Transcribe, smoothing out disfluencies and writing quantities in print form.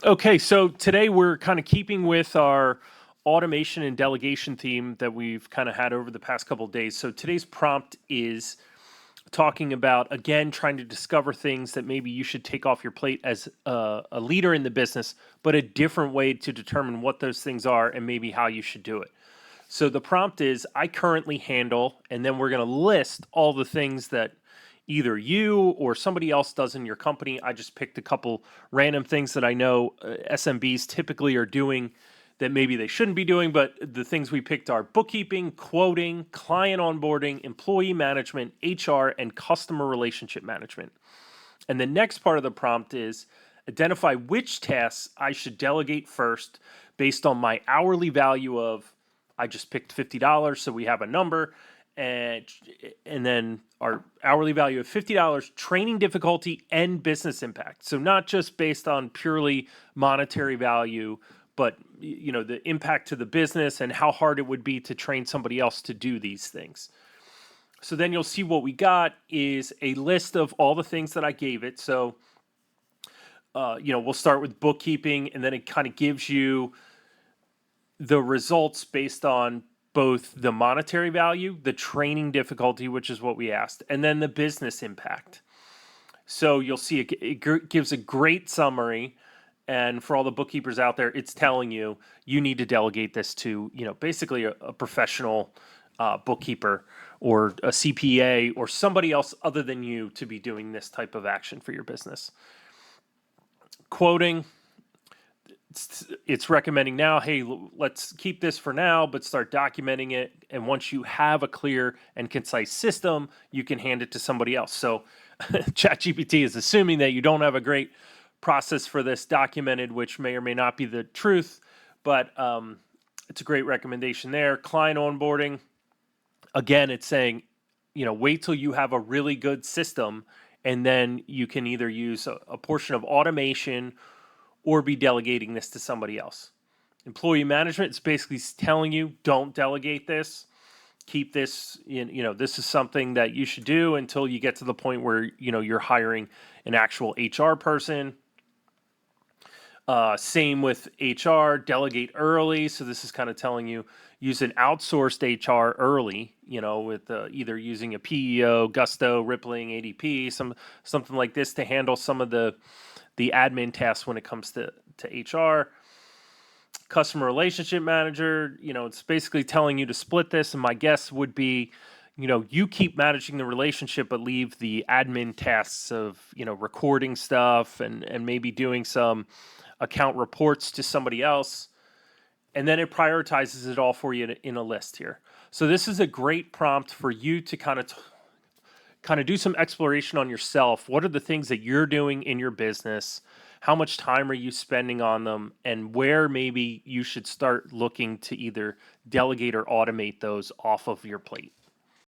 Okay, so today we're kind of keeping with our automation and delegation theme that we've kind of had over the past couple of days. So today's prompt is talking about, again, trying to discover things that maybe you should take off your plate as a leader in the business, but a different way to determine what those things are and maybe how you should do it. So the prompt is, I currently handle, and then we're going to list all the things that either you or somebody else does in your company. I just picked a couple random things that I know SMBs typically are doing that maybe they shouldn't be doing, but the things we picked are bookkeeping, quoting, client onboarding, employee management, HR, and customer relationship management. And the next part of the prompt is identify which tasks I should delegate first based on my hourly value of, I just picked $50, so we have a number, and then our hourly value of $50, training difficulty, and business impact. So not just based on purely monetary value, but the impact to the business and how hard it would be to train somebody else to do these things. So then you'll see what we got is a list of all the things that I gave it. So we'll start with bookkeeping, and then it kind of gives you the results based on both the monetary value, the training difficulty, which is what we asked, and then the business impact. So you'll see it gives a great summary. And for all the bookkeepers out there, it's telling you need to delegate this to, basically a professional bookkeeper or a CPA or somebody else other than you to be doing this type of action for your business. Quoting, it's recommending now, hey, let's keep this for now, but start documenting it. And once you have a clear and concise system, you can hand it to somebody else. So ChatGPT is assuming that you don't have a great process for this documented, which may or may not be the truth, but it's a great recommendation there. Client onboarding, again, it's saying, wait till you have a really good system, and then you can either use a portion of automation or be delegating this to somebody else. Employee management is basically telling you, don't delegate this. Keep this this is something that you should do until you get to the point where, you're hiring an actual HR person. Same with HR, delegate early. So this is kind of telling you, use an outsourced HR early, with either using a PEO, Gusto, Rippling, ADP, something like this to handle some of the admin tasks when it comes to HR. Customer relationship manager, it's basically telling you to split this. And my guess would be, you keep managing the relationship, but leave the admin tasks of, recording stuff and maybe doing some account reports to somebody else. And then it prioritizes it all for you in a list here. So this is a great prompt for you to kind of do some exploration on yourself. What are the things that you're doing in your business? How much time are you spending on them? And where maybe you should start looking to either delegate or automate those off of your plate.